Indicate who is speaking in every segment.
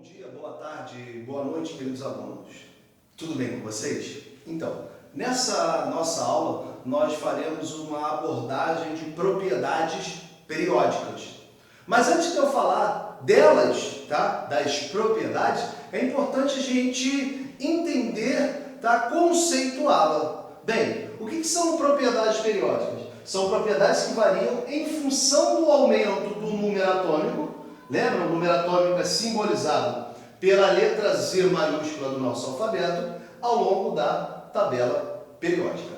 Speaker 1: dia, boa tarde, boa noite, queridos alunos. Tudo bem com vocês? Então, nessa nossa aula, nós faremos uma abordagem de propriedades periódicas. Mas antes de eu falar delas, tá? Das propriedades, é importante a gente entender, tá? Conceituá-la. Bem, o que são propriedades periódicas? São propriedades que variam em função do aumento do número atômico. Lembra? O número atômico é simbolizado pela letra Z maiúscula do nosso alfabeto ao longo da tabela periódica.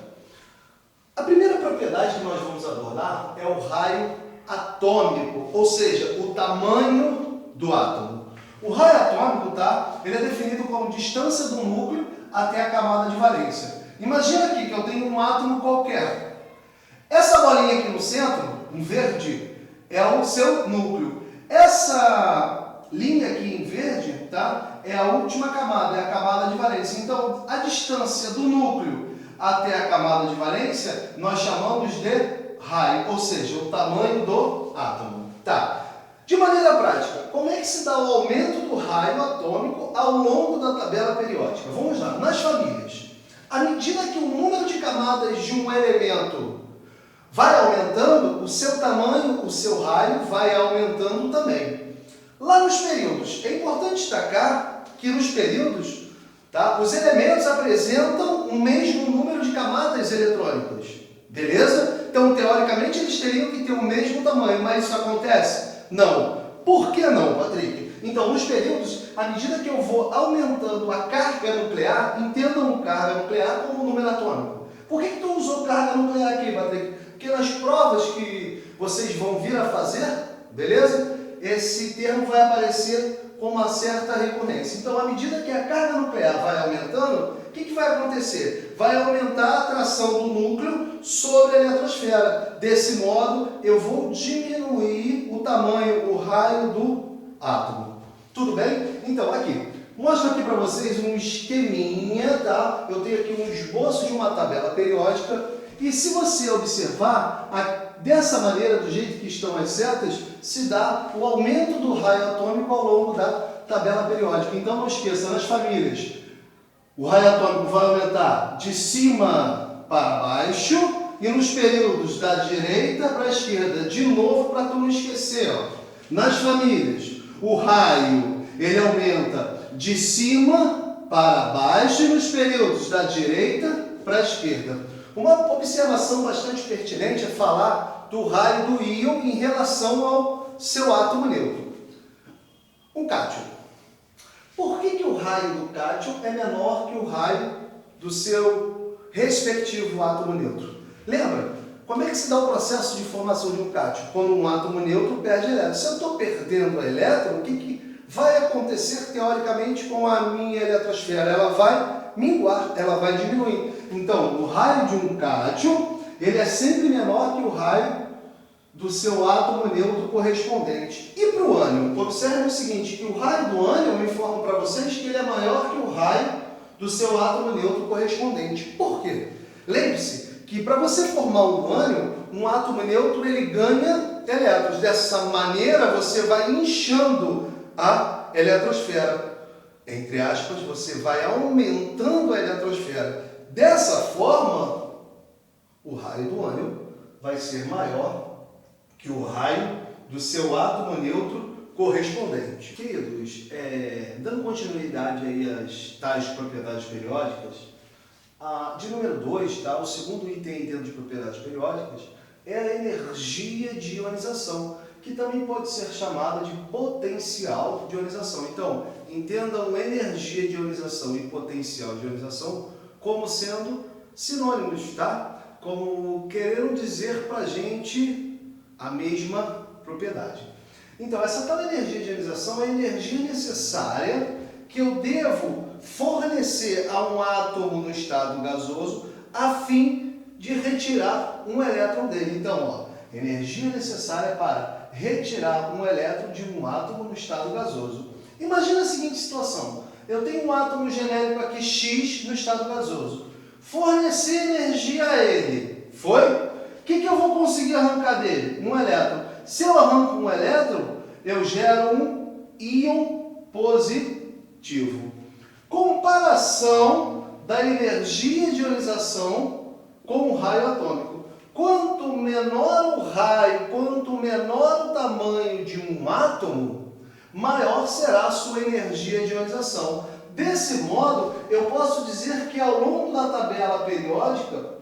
Speaker 1: A primeira propriedade que nós vamos abordar é o raio atômico, ou seja, o tamanho do átomo. O raio atômico, tá? Ele é definido como distância do núcleo até a camada de valência. Imagina aqui que eu tenho um átomo qualquer. Essa bolinha aqui no centro, em verde, é o seu núcleo. Essa linha aqui em verde, tá? É a última camada, é a camada de valência. Então, a distância do núcleo até a camada de valência, nós chamamos de raio, ou seja, o tamanho do átomo. Tá. De maneira prática, como é que se dá o aumento do raio atômico ao longo da tabela periódica? Vamos lá, nas famílias. À medida que o número de camadas de um elemento vai aumentando, o seu tamanho, o seu raio vai aumentando também. Lá nos períodos, é importante destacar que nos períodos, tá, os elementos apresentam o mesmo número de camadas eletrônicas. Beleza? Então, teoricamente, eles teriam que ter o mesmo tamanho, mas isso acontece? Não. Por que não, Patrick? Então, nos períodos, à medida que eu vou aumentando a carga nuclear, entendam carga nuclear como número atômico. Por que tu usou carga nuclear aqui, Patrick? Porque nas provas que vocês vão vir a fazer, beleza? Esse termo vai aparecer com uma certa recorrência. Então, à medida que a carga nuclear vai aumentando, o que vai acontecer? Vai aumentar a atração do núcleo sobre a eletrosfera. Desse modo, eu vou diminuir o tamanho, o raio do átomo. Tudo bem? Então, aqui. Mostro aqui para vocês um esqueminha, tá? Eu tenho aqui um esboço de uma tabela periódica. E se você observar, dessa maneira, do jeito que estão as setas, se dá o aumento do raio atômico ao longo da tabela periódica. Então, não esqueça, nas famílias, o raio atômico vai aumentar de cima para baixo e nos períodos da direita para a esquerda. De novo, para tu não esquecer, ó. Nas famílias, o raio ele aumenta de cima para baixo e nos períodos da direita para a esquerda. Uma observação bastante pertinente é falar do raio do íon em relação ao seu átomo neutro. Um cátion. Por que o raio do cátion é menor que o raio do seu respectivo átomo neutro? Lembra? Como é que se dá o processo de formação de um cátion? Quando um átomo neutro perde elétron. Se eu estou perdendo a elétron, o que vai acontecer teoricamente com a minha eletrosfera? Ela vai minguar, ela vai diminuir. Então, o raio de um cátion, ele é sempre menor que o raio do seu átomo neutro correspondente. E para o ânion? Observe o seguinte, que o raio do ânion, eu informo para vocês que ele é maior que o raio do seu átomo neutro correspondente. Por quê? Lembre-se que para você formar um ânion, um átomo neutro ele ganha elétrons. Dessa maneira, você vai inchando a eletrosfera. Entre aspas, você vai aumentando a eletrosfera. Dessa forma, o raio do ânion vai ser maior que o raio do seu átomo neutro correspondente. Queridos, dando continuidade aí às tais propriedades periódicas, de número 2, tá? O segundo item dentro de propriedades periódicas é a energia de ionização, que também pode ser chamada de potencial de ionização. Então, entendam energia de ionização e potencial de ionização como sendo sinônimos, tá? Como querendo dizer para a gente a mesma propriedade. Então, essa tal energia de ionização é a energia necessária que eu devo fornecer a um átomo no estado gasoso a fim de retirar um elétron dele. Então, ó, energia necessária para retirar um elétron de um átomo no estado gasoso. Imagina a seguinte situação. Eu tenho um átomo genérico aqui, X, no estado gasoso. Fornecer energia a ele. Foi? O que eu vou conseguir arrancar dele? Um elétron. Se eu arranco um elétron, eu gero um íon positivo. Comparação da energia de ionização com o raio atômico. Quanto menor o raio, quanto menor o tamanho de um átomo, maior será a sua energia de ionização. Desse modo, eu posso dizer que ao longo da tabela periódica,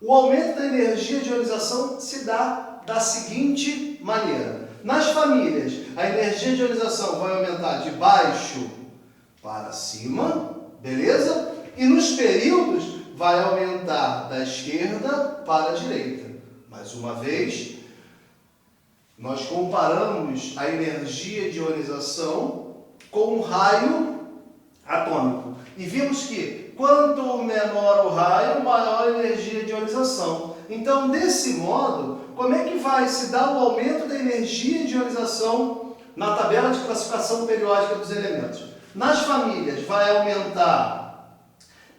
Speaker 1: o aumento da energia de ionização se dá da seguinte maneira. Nas famílias, a energia de ionização vai aumentar de baixo para cima, beleza? E nos períodos, vai aumentar da esquerda para a direita. Mais uma vez, nós comparamos a energia de ionização com um raio atômico. E vimos que quanto menor o raio, maior a energia de ionização. Então, desse modo, como é que vai se dar o aumento da energia de ionização na tabela de classificação periódica dos elementos? Nas famílias, vai aumentar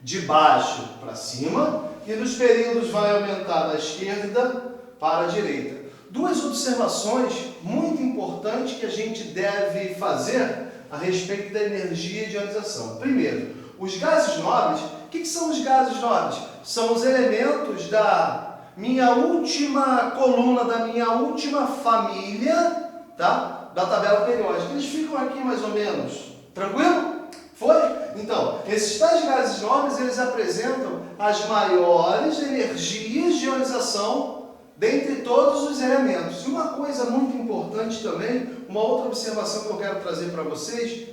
Speaker 1: de baixo para cima e nos períodos vai aumentar da esquerda para a direita. Duas observações muito importantes que a gente deve fazer a respeito da energia de ionização. Primeiro, os gases nobres. O que são os gases nobres? São os elementos da minha última coluna, da minha última família, tá? Da tabela periódica. Eles ficam aqui mais ou menos. Tranquilo? Foi? Então, esses tais gases nobres, eles apresentam as maiores energias de ionização dentre todos os elementos. E uma coisa muito importante também, uma outra observação que eu quero trazer para vocês,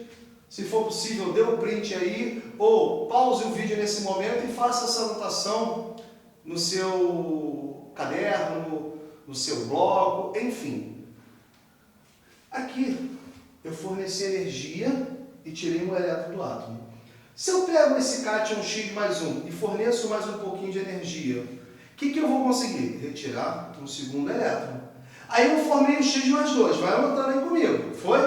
Speaker 1: se for possível, dê um print aí, ou pause o vídeo nesse momento e faça essa anotação no seu caderno, no seu bloco, enfim. Aqui, eu forneci energia e tirei um elétron do átomo. Se eu pego esse cátion X mais 1 e forneço mais um pouquinho de energia, o que eu vou conseguir? Retirar um segundo elétron. Aí eu formei o X mais 2, vai anotando aí comigo, foi?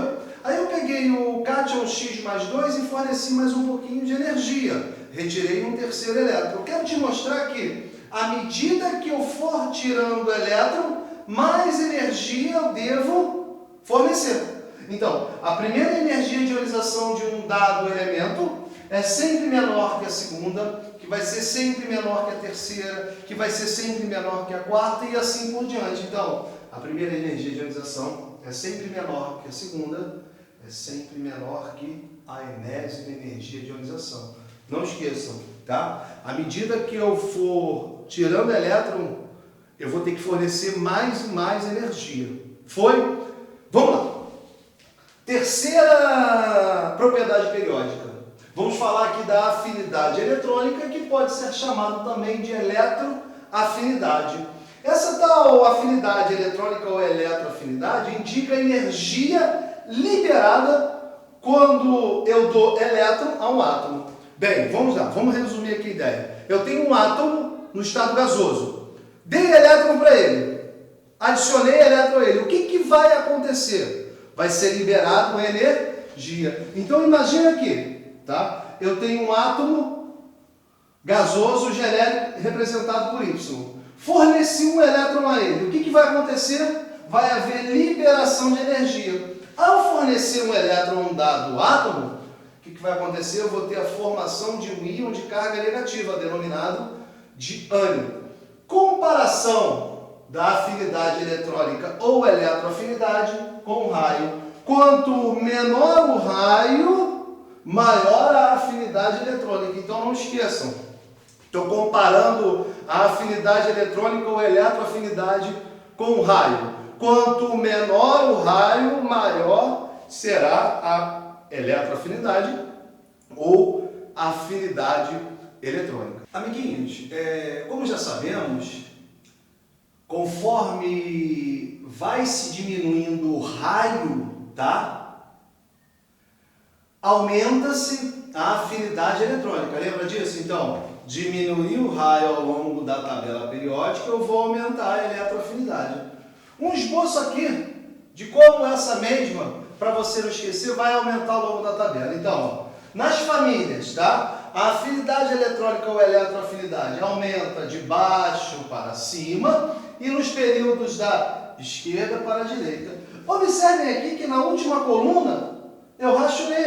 Speaker 1: Aí eu peguei o cátion X mais 2 e forneci mais um pouquinho de energia. Retirei um terceiro elétron. Eu quero te mostrar que, à medida que eu for tirando o elétron, mais energia eu devo fornecer. Então, a primeira energia de ionização de um dado elemento é sempre menor que a segunda, que vai ser sempre menor que a terceira, que vai ser sempre menor que a quarta e assim por diante. Então, a primeira energia de ionização é sempre menor que a segunda, é sempre menor que a enésima energia de ionização. Não esqueçam, tá? À medida que eu for tirando elétron, eu vou ter que fornecer mais e mais energia. Foi? Vamos lá. Terceira propriedade periódica. Vamos falar aqui da afinidade eletrônica, que pode ser chamado também de eletroafinidade. Essa tal afinidade eletrônica ou eletroafinidade indica a energia liberada quando eu dou elétron a um átomo. Bem, vamos lá, vamos resumir aqui a ideia. Eu tenho um átomo no estado gasoso. Dei elétron para ele. Adicionei elétron a ele. O que vai acontecer? Vai ser liberado energia. Então imagina aqui, tá? Eu tenho um átomo gasoso genérico representado por Y. Forneci um elétron a ele. O que vai acontecer? Vai haver liberação de energia. Ao fornecer um elétron a um dado átomo, o que vai acontecer? Eu vou ter a formação de um íon de carga negativa, denominado de ânion. Comparação da afinidade eletrônica ou eletroafinidade com o raio. Quanto menor o raio, maior a afinidade eletrônica. Então não esqueçam, estou comparando a afinidade eletrônica ou eletroafinidade com o raio. Quanto menor o raio, maior será a eletroafinidade ou afinidade eletrônica. Amiguinhos, como já sabemos, conforme vai se diminuindo o raio, tá? Aumenta-se a afinidade eletrônica. Lembra disso? Então, diminuir o raio ao longo da tabela periódica, eu vou aumentar a eletroafinidade. Um esboço aqui de como essa mesma, para você não esquecer, vai aumentar ao longo da tabela. Então, nas famílias, tá? A afinidade eletrônica ou eletroafinidade aumenta de baixo para cima e nos períodos da esquerda para a direita. Observem aqui que na última coluna eu rastreei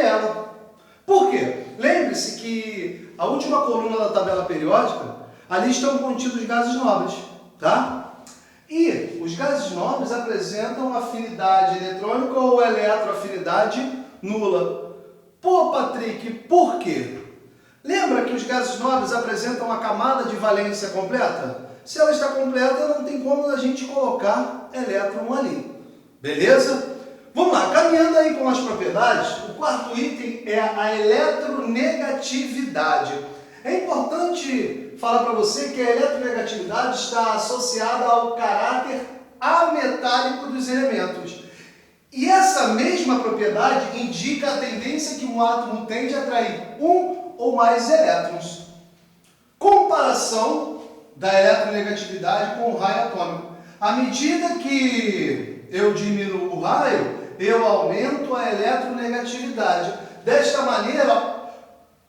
Speaker 1: a última coluna da tabela periódica, ali estão contidos gases nobres, tá? E os gases nobres apresentam afinidade eletrônica ou eletroafinidade nula. Pô, Patrick, por quê? Lembra que os gases nobres apresentam a camada de valência completa? Se ela está completa, não tem como a gente colocar elétron ali. Beleza? Vamos lá, caminhando aí com as propriedades, o quarto item é a eletronegatividade. É importante falar para você que a eletronegatividade está associada ao caráter ametálico dos elementos. E essa mesma propriedade indica a tendência que um átomo tem de atrair um ou mais elétrons. Comparação da eletronegatividade com o raio atômico. À medida que eu diminuo o raio, eu aumento a eletronegatividade. Desta maneira,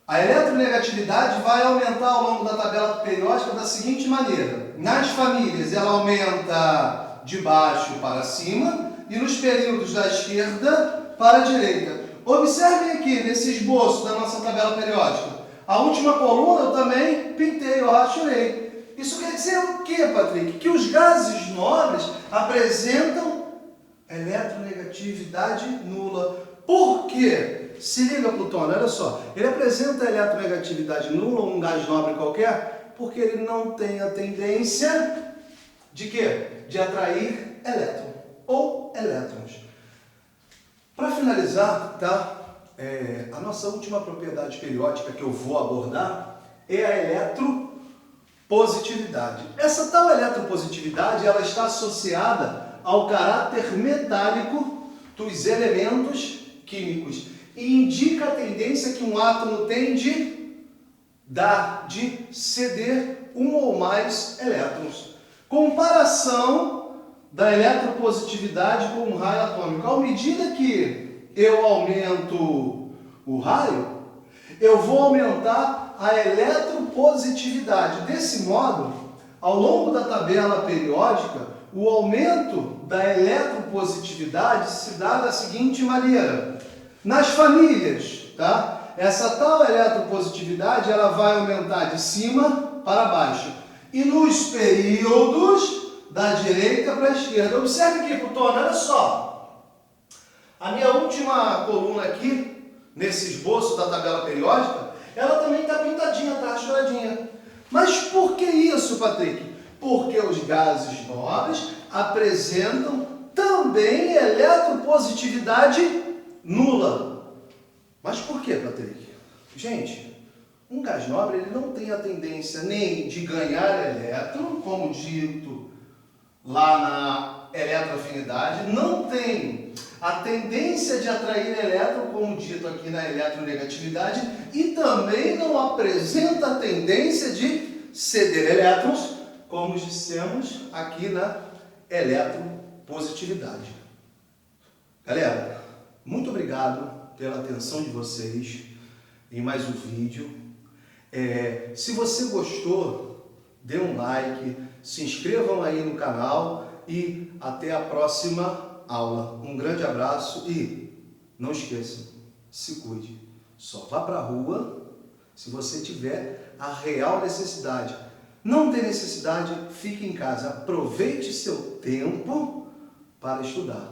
Speaker 1: a eletronegatividade vai aumentar ao longo da tabela periódica da seguinte maneira. Nas famílias, ela aumenta de baixo para cima e nos períodos da esquerda para a direita. Observem aqui, nesse esboço da nossa tabela periódica. A última coluna eu também pintei, eu rachurei. Isso quer dizer o quê, Patrick? Que os gases nobres apresentam eletronegatividade nula. Por quê? Se liga, Plutônio, olha só. Ele apresenta eletronegatividade nula, um gás nobre qualquer, porque ele não tem a tendência de quê? De atrair elétron ou elétrons. Para finalizar, tá? A nossa última propriedade periódica que eu vou abordar é a eletropositividade. Essa tal eletropositividade, ela está associada ao caráter metálico dos elementos químicos e indica a tendência que um átomo tem de ceder um ou mais elétrons. Comparação da eletropositividade com o raio atômico. À medida que eu aumento o raio, eu vou aumentar a eletropositividade. Desse modo, ao longo da tabela periódica, o aumento da eletropositividade se dá da seguinte maneira. Nas famílias, tá? Essa tal eletropositividade ela vai aumentar de cima para baixo. E nos períodos da direita para a esquerda. Observe aqui, Plutônio, olha só. A minha última coluna aqui, nesse esboço da tabela periódica, ela também está pintadinha, está rachuradinha. Mas por que isso, Patrick? Porque os gases nobres apresentam também eletropositividade nula. Mas por que, Patrick? Gente, um gás nobre ele não tem a tendência nem de ganhar elétron, como dito lá na eletroafinidade, não tem a tendência de atrair elétron, como dito aqui na eletronegatividade, e também não apresenta a tendência de ceder elétrons, como dissemos aqui na eletropositividade. Galera, muito obrigado pela atenção de vocês em mais um vídeo. Se você gostou, dê um like, se inscrevam aí no canal e até a próxima aula. Um grande abraço e não esqueçam, se cuide. Só vá para a rua se você tiver a real necessidade. Não tem necessidade, fique em casa. Aproveite seu tempo para estudar.